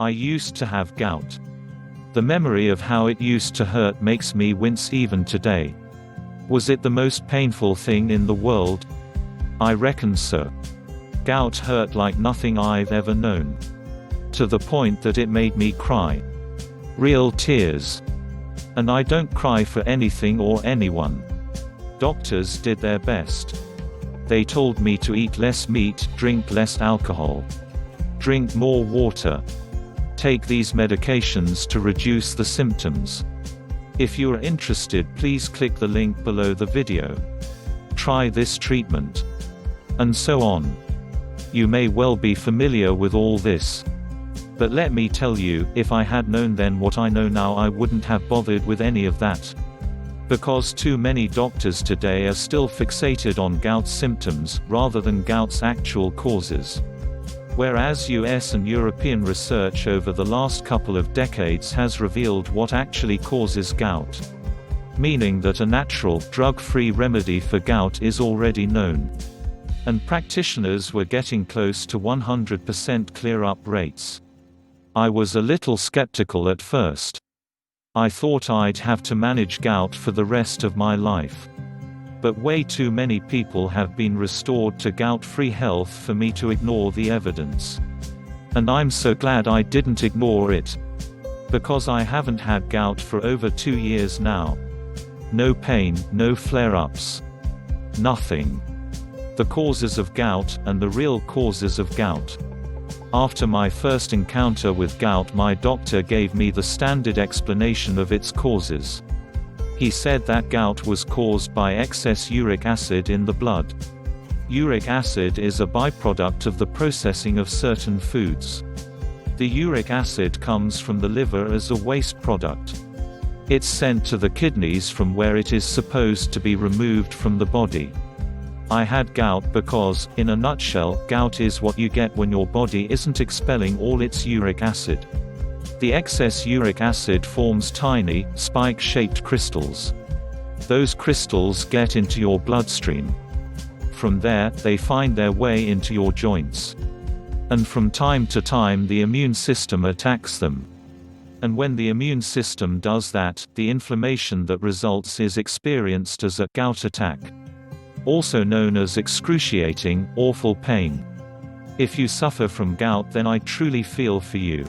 I used to have gout. The memory of how it used to hurt makes me wince even today. Was it the most painful thing in the world? I reckon so. Gout hurt like nothing I've ever known. To the point that it made me cry. Real tears. And I don't cry for anything or anyone. Doctors did their best. They told me to eat less meat, drink less alcohol, drink more water, take these medications to reduce the symptoms. If you are interested, please click the link below the video. Try this treatment. And so on. You may well be familiar with all this. But let me tell you, if I had known then what I know now, I wouldn't have bothered with any of that. Because too many doctors today are still fixated on gout's symptoms, rather than gout's actual causes. Whereas US and European research over the last couple of decades has revealed what actually causes gout. Meaning that a natural, drug-free remedy for gout is already known. And practitioners were getting close to 100% clear-up rates. I was a little skeptical at first. I thought I'd have to manage gout for the rest of my life. But way too many people have been restored to gout-free health for me to ignore the evidence. And I'm so glad I didn't ignore it. Because I haven't had gout for over 2 years now. No pain, no flare-ups. Nothing. The causes of gout, and the real causes of gout. After my first encounter with gout, my doctor gave me the standard explanation of its causes. He said that gout was caused by excess uric acid in the blood. Uric acid is a byproduct of the processing of certain foods. The uric acid comes from the liver as a waste product. It's sent to the kidneys from where it is supposed to be removed from the body. I had gout because, in a nutshell, gout is what you get when your body isn't expelling all its uric acid. The excess uric acid forms tiny, spike-shaped crystals. Those crystals get into your bloodstream. From there, they find their way into your joints. And from time to time the immune system attacks them. And when the immune system does that, the inflammation that results is experienced as a gout attack. Also known as excruciating, awful pain. If you suffer from gout, then I truly feel for you.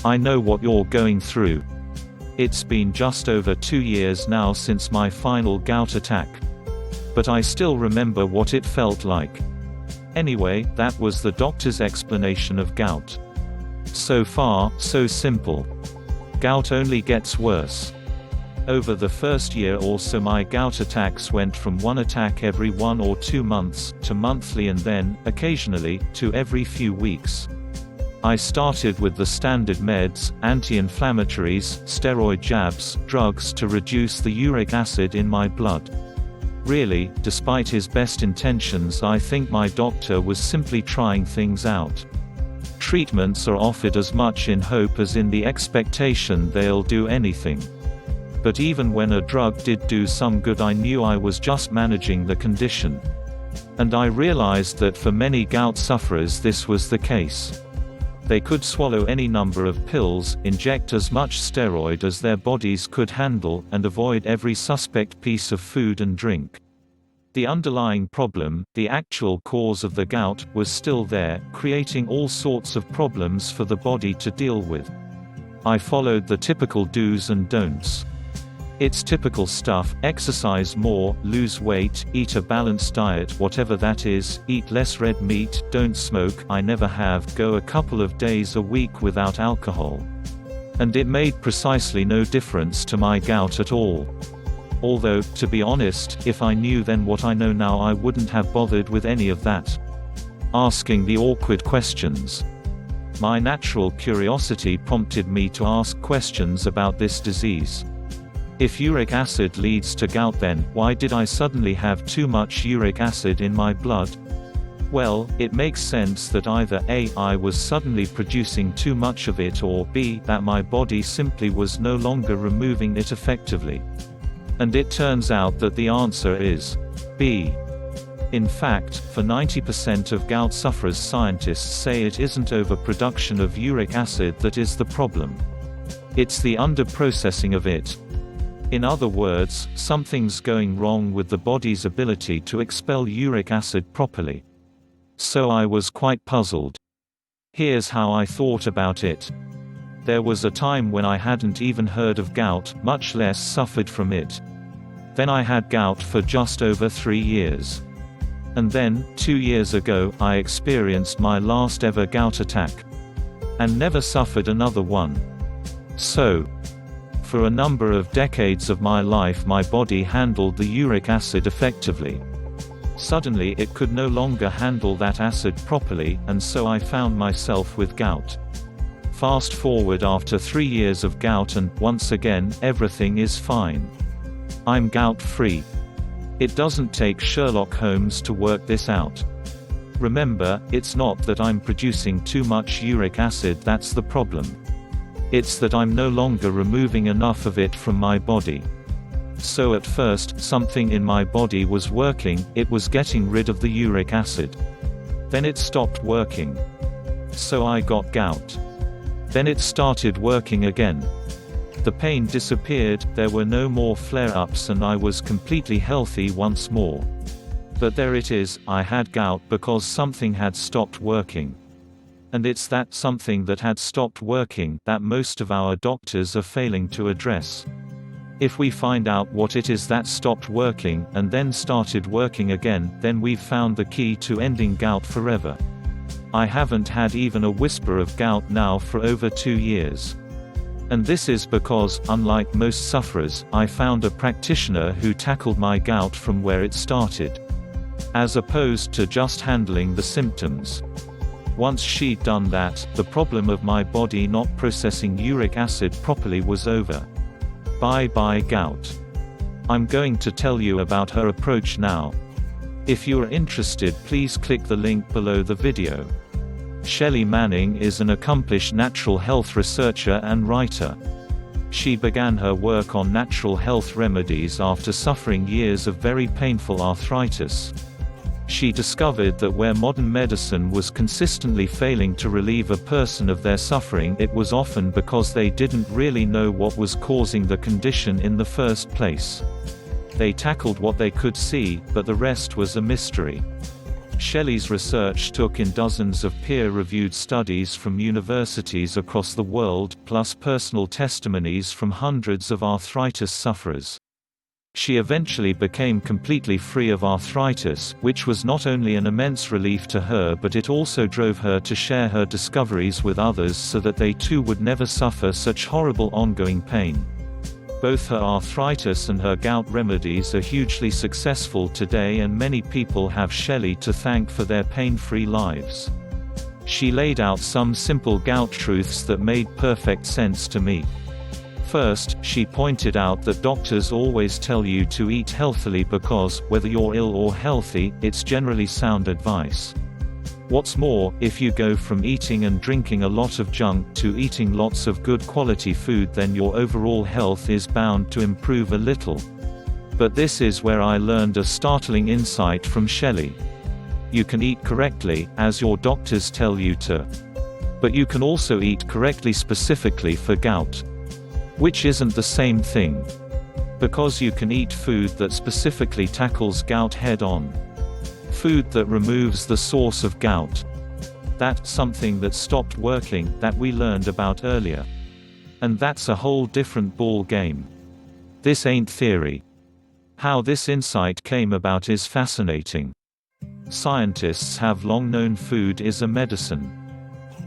I know what you're going through. It's been just over 2 years now since my final gout attack. But I still remember what it felt like. Anyway, that was the doctor's explanation of gout. So far, so simple. Gout only gets worse. Over the first year or so, my gout attacks went from one attack every 1 or 2 months, to monthly, and then, occasionally, to every few weeks. I started with the standard meds, anti-inflammatories, steroid jabs, drugs to reduce the uric acid in my blood. Really, despite his best intentions, I think my doctor was simply trying things out. Treatments are offered as much in hope as in the expectation they'll do anything. But even when a drug did do some good, I knew I was just managing the condition. And I realized that for many gout sufferers this was the case. They could swallow any number of pills, inject as much steroid as their bodies could handle, and avoid every suspect piece of food and drink. The underlying problem, the actual cause of the gout, was still there, creating all sorts of problems for the body to deal with. I followed the typical do's and don'ts. It's typical stuff: exercise more, lose weight, eat a balanced diet, whatever that is, eat less red meat, don't smoke, I never have, go a couple of days a week without alcohol. And it made precisely no difference to my gout at all. Although, to be honest, if I knew then what I know now, I wouldn't have bothered with any of that. Asking the awkward questions. My natural curiosity prompted me to ask questions about this disease. If uric acid leads to gout, then why did I suddenly have too much uric acid in my blood? Well, it makes sense that either A, I was suddenly producing too much of it, or B, that my body simply was no longer removing it effectively. And it turns out that the answer is B. In fact, for 90% of gout sufferers, scientists say it isn't overproduction of uric acid that is the problem. It's the underprocessing of it. In other words, something's going wrong with the body's ability to expel uric acid properly. So I was quite puzzled. Here's how I thought about it. There was a time when I hadn't even heard of gout, much less suffered from it. Then I had gout for just over 3 years. And then, 2 years ago, I experienced my last ever gout attack. And never suffered another one. So, for a number of decades of my life my body handled the uric acid effectively. Suddenly it could no longer handle that acid properly, and so I found myself with gout. Fast forward after 3 years of gout and, once again, everything is fine. I'm gout-free. It doesn't take Sherlock Holmes to work this out. Remember, it's not that I'm producing too much uric acid that's the problem. It's that I'm no longer removing enough of it from my body. So at first, something in my body was working, it was getting rid of the uric acid. Then it stopped working. So I got gout. Then it started working again. The pain disappeared, there were no more flare-ups and I was completely healthy once more. But there it is, I had gout because something had stopped working. And it's that something that had stopped working that most of our doctors are failing to address. If we find out what it is that stopped working, and then started working again, then we've found the key to ending gout forever. I haven't had even a whisper of gout now for over 2 years. And this is because, unlike most sufferers, I found a practitioner who tackled my gout from where it started. As opposed to just handling the symptoms. Once she'd done that, the problem of my body not processing uric acid properly was over. Bye-bye gout. I'm going to tell you about her approach now. If you're interested, please click the link below the video. Shelley Manning is an accomplished natural health researcher and writer. She began her work on natural health remedies after suffering years of very painful arthritis. She discovered that where modern medicine was consistently failing to relieve a person of their suffering, it was often because they didn't really know what was causing the condition in the first place. They tackled what they could see, but the rest was a mystery. Shelley's research took in dozens of peer-reviewed studies from universities across the world, plus personal testimonies from hundreds of arthritis sufferers. She eventually became completely free of arthritis, which was not only an immense relief to her but it also drove her to share her discoveries with others so that they too would never suffer such horrible ongoing pain. Both her arthritis and her gout remedies are hugely successful today and many people have Shelley to thank for their pain-free lives. She laid out some simple gout truths that made perfect sense to me. First, she pointed out that doctors always tell you to eat healthily because, whether you're ill or healthy, it's generally sound advice. What's more, if you go from eating and drinking a lot of junk to eating lots of good quality food, then your overall health is bound to improve a little. But this is where I learned a startling insight from Shelley. You can eat correctly, as your doctors tell you to. But you can also eat correctly specifically for gout. Which isn't the same thing. Because you can eat food that specifically tackles gout head-on. Food that removes the source of gout. That's something that stopped working, that we learned about earlier. And that's a whole different ball game. This ain't theory. How this insight came about is fascinating. Scientists have long known food is a medicine.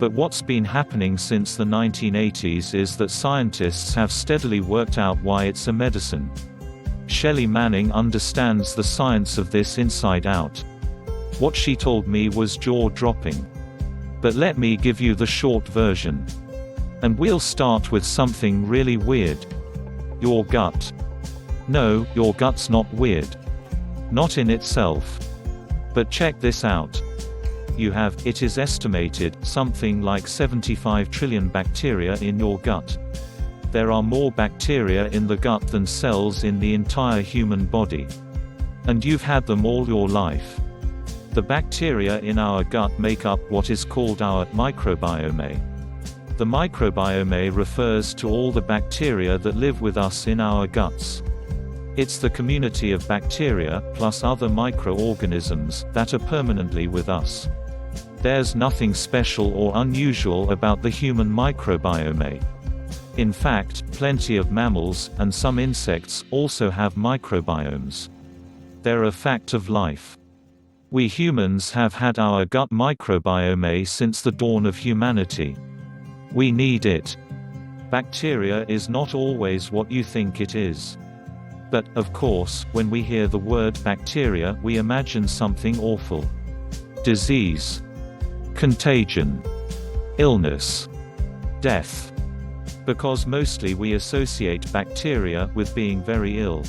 But what's been happening since the 1980s is that scientists have steadily worked out why it's a medicine. Shelley Manning understands the science of this inside out. What she told me was jaw-dropping. But let me give you the short version. And we'll start with something really weird. Your gut. No, your gut's not weird. Not in itself. But check this out. You have, it is estimated, something like 75 trillion bacteria in your gut. There are more bacteria in the gut than cells in the entire human body. And you've had them all your life. The bacteria in our gut make up what is called our microbiome. The microbiome refers to all the bacteria that live with us in our guts. It's the community of bacteria, plus other microorganisms, that are permanently with us. There's nothing special or unusual about the human microbiome. In fact, plenty of mammals, and some insects, also have microbiomes. They're a fact of life. We humans have had our gut microbiome since the dawn of humanity. We need it. Bacteria is not always what you think it is. But, of course, when we hear the word bacteria, we imagine something awful. Disease. Contagion. Illness. Death. Because mostly we associate bacteria with being very ill.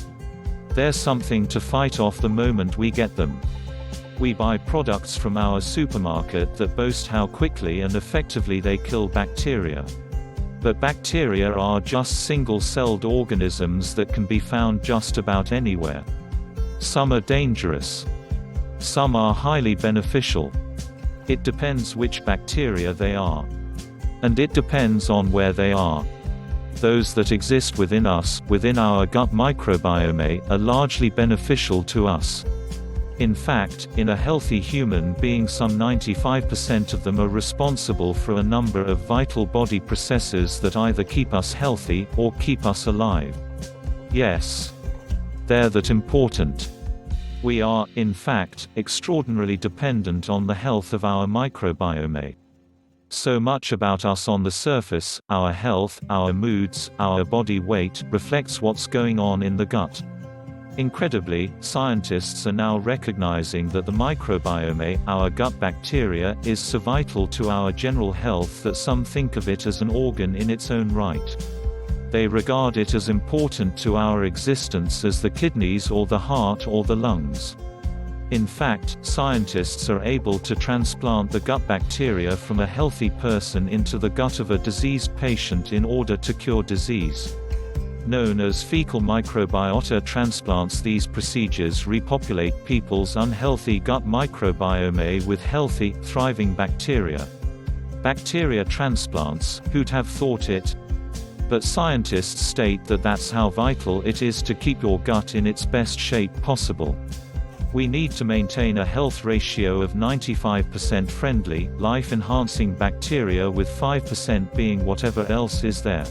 They're something to fight off the moment we get them. We buy products from our supermarket that boast how quickly and effectively they kill bacteria. But bacteria are just single-celled organisms that can be found just about anywhere. Some are dangerous. Some are highly beneficial. It depends which bacteria they are. And it depends on where they are. Those that exist within us, within our gut microbiome, are largely beneficial to us. In fact, in a healthy human being, some 95% of them are responsible for a number of vital body processes that either keep us healthy, or keep us alive. Yes. They're that important. We are, in fact, extraordinarily dependent on the health of our microbiome. So much about us on the surface, our health, our moods, our body weight, reflects what's going on in the gut. Incredibly, scientists are now recognizing that the microbiome, our gut bacteria, is so vital to our general health that some think of it as an organ in its own right. They regard it as important to our existence as the kidneys or the heart or the lungs. In fact, scientists are able to transplant the gut bacteria from a healthy person into the gut of a diseased patient in order to cure disease. Known as fecal microbiota transplants, these procedures repopulate people's unhealthy gut microbiome with healthy, thriving bacteria. Bacteria transplants, who'd have thought it? But scientists state that that's how vital it is to keep your gut in its best shape possible. We need to maintain a health ratio of 95% friendly, life-enhancing bacteria with 5% being whatever else is there.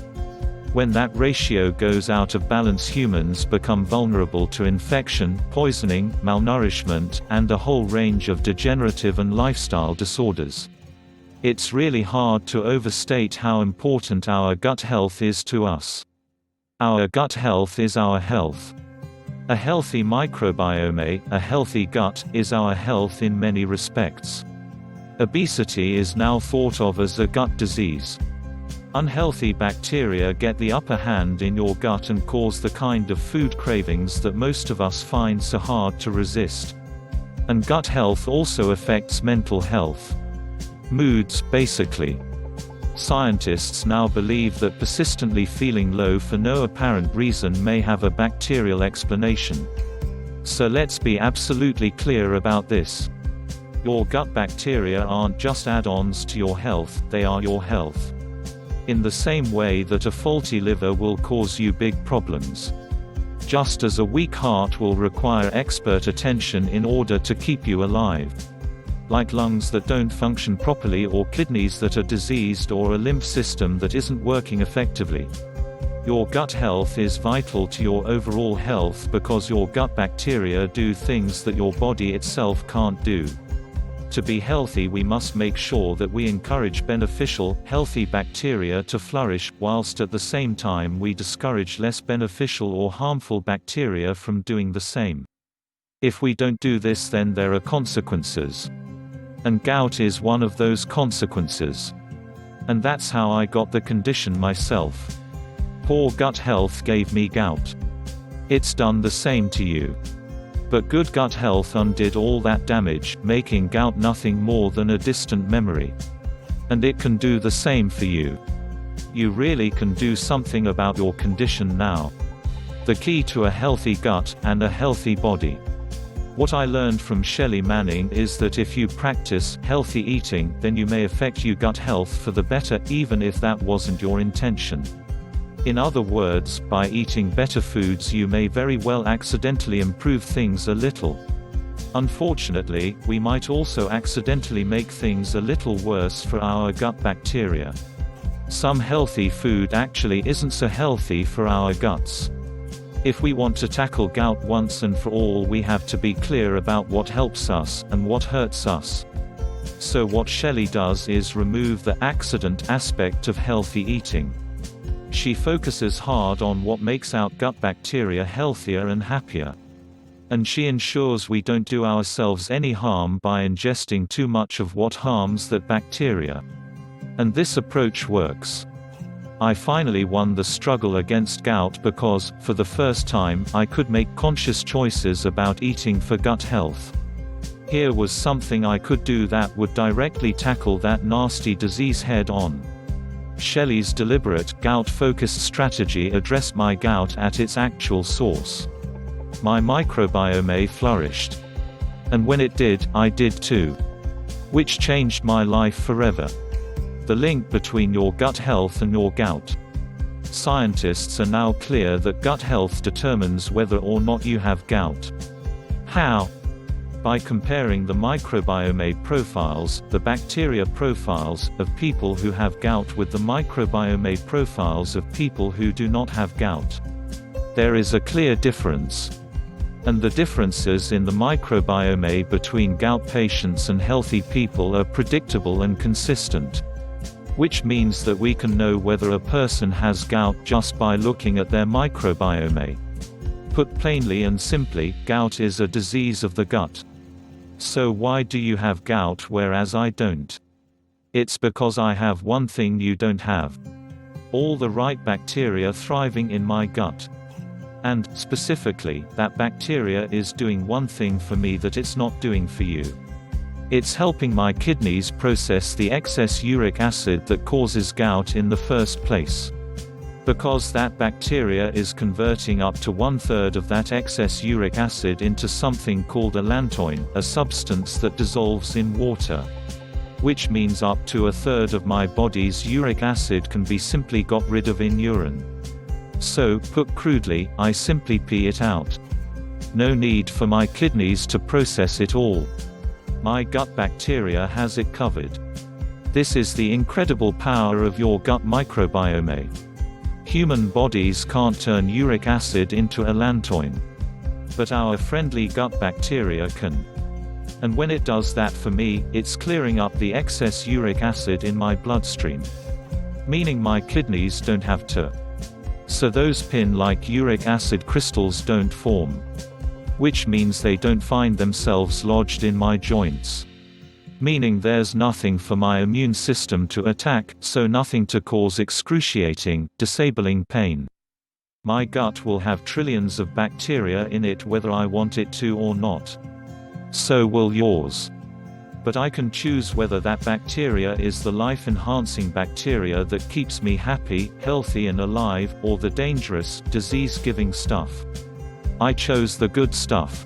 When that ratio goes out of balance, humans become vulnerable to infection, poisoning, malnourishment, and a whole range of degenerative and lifestyle disorders. It's really hard to overstate how important our gut health is to us. Our gut health is our health. A healthy microbiome, a healthy gut, is our health in many respects. Obesity is now thought of as a gut disease. Unhealthy bacteria get the upper hand in your gut and cause the kind of food cravings that most of us find so hard to resist. And gut health also affects mental health. Moods, basically. Scientists now believe that persistently feeling low for no apparent reason may have a bacterial explanation. So let's be absolutely clear about this. Your gut bacteria aren't just add-ons to your health, they are your health. In the same way that a faulty liver will cause you big problems. Just as a weak heart will require expert attention in order to keep you alive. Like lungs that don't function properly, or kidneys that are diseased, or a lymph system that isn't working effectively. Your gut health is vital to your overall health because your gut bacteria do things that your body itself can't do. To be healthy, we must make sure that we encourage beneficial, healthy bacteria to flourish, whilst at the same time we discourage less beneficial or harmful bacteria from doing the same. If we don't do this, then there are consequences. And gout is one of those consequences. And that's how I got the condition myself. Poor gut health gave me gout. It's done the same to you. But good gut health undid all that damage, making gout nothing more than a distant memory. And it can do the same for you. You really can do something about your condition now. The key to a healthy gut, and a healthy body. What I learned from Shelley Manning is that if you practice healthy eating, then you may affect your gut health for the better, even if that wasn't your intention. In other words, by eating better foods you may very well accidentally improve things a little. Unfortunately, we might also accidentally make things a little worse for our gut bacteria. Some healthy food actually isn't so healthy for our guts. If we want to tackle gout once and for all, we have to be clear about what helps us, and what hurts us. So what Shelley does is remove the accident aspect of healthy eating. She focuses hard on what makes our gut bacteria healthier and happier. And she ensures we don't do ourselves any harm by ingesting too much of what harms that bacteria. And this approach works. I finally won the struggle against gout because, for the first time, I could make conscious choices about eating for gut health. Here was something I could do that would directly tackle that nasty disease head-on. Shelley's deliberate, gout-focused strategy addressed my gout at its actual source. My microbiome flourished. And when it did, I did too. Which changed my life forever. The link between your gut health and your gout. Scientists are now clear that gut health determines whether or not you have gout. How? By comparing the microbiome profiles, the bacteria profiles, of people who have gout with the microbiome profiles of people who do not have gout. There is a clear difference. And the differences in the microbiome between gout patients and healthy people are predictable and consistent. Which means that we can know whether a person has gout just by looking at their microbiome. Put plainly and simply, gout is a disease of the gut. So why do you have gout whereas I don't? It's because I have one thing you don't have. All the right bacteria thriving in my gut. And, specifically, that bacteria is doing one thing for me that it's not doing for you. It's helping my kidneys process the excess uric acid that causes gout in the first place. Because that bacteria is converting up to 1/3 of that excess uric acid into something called allantoin, a substance that dissolves in water. Which means up to 1/3 of my body's uric acid can be simply got rid of in urine. So, put crudely, I simply pee it out. No need for my kidneys to process it all. My gut bacteria has it covered. This is the incredible power of your gut microbiome. Human bodies can't turn uric acid into allantoin. But our friendly gut bacteria can. And when it does that for me, it's clearing up the excess uric acid in my bloodstream. Meaning my kidneys don't have to. So those pin-like uric acid crystals don't form. Which means they don't find themselves lodged in my joints. Meaning there's nothing for my immune system to attack, so nothing to cause excruciating, disabling pain. My gut will have trillions of bacteria in it whether I want it to or not. So will yours. But I can choose whether that bacteria is the life-enhancing bacteria that keeps me happy, healthy and alive, or the dangerous, disease-giving stuff. I chose the good stuff.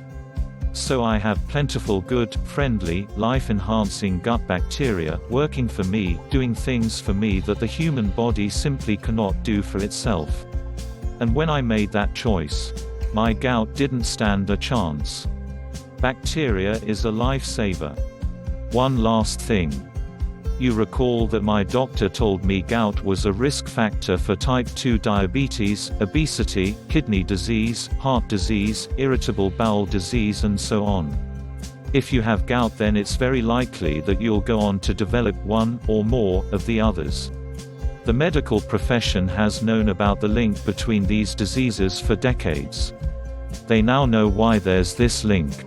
So I have plentiful good, friendly, life-enhancing gut bacteria, working for me, doing things for me that the human body simply cannot do for itself. And when I made that choice, my gout didn't stand a chance. Bacteria is a lifesaver. One last thing. You recall that my doctor told me gout was a risk factor for type 2 diabetes, obesity, kidney disease, heart disease, irritable bowel disease and so on. If you have gout, then it's very likely that you'll go on to develop one, or more, of the others. The medical profession has known about the link between these diseases for decades. They now know why there's this link.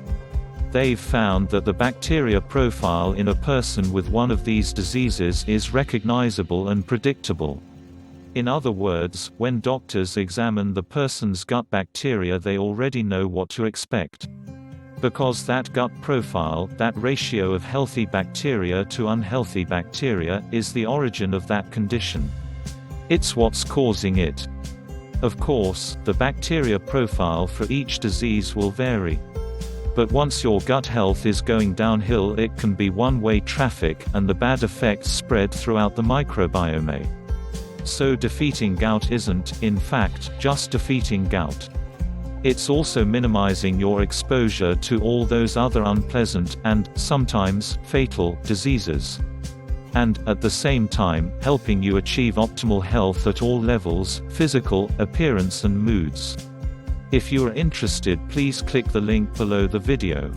They've found that the bacteria profile in a person with one of these diseases is recognizable and predictable. In other words, when doctors examine the person's gut bacteria, they already know what to expect. Because that gut profile, that ratio of healthy bacteria to unhealthy bacteria, is the origin of that condition. It's what's causing it. Of course, the bacteria profile for each disease will vary. But once your gut health is going downhill, it can be one-way traffic, and the bad effects spread throughout the microbiome. So defeating gout isn't, in fact, just defeating gout. It's also minimizing your exposure to all those other unpleasant, and, sometimes, fatal, diseases. And, at the same time, helping you achieve optimal health at all levels: physical, appearance and moods. If you are interested, please click the link below the video.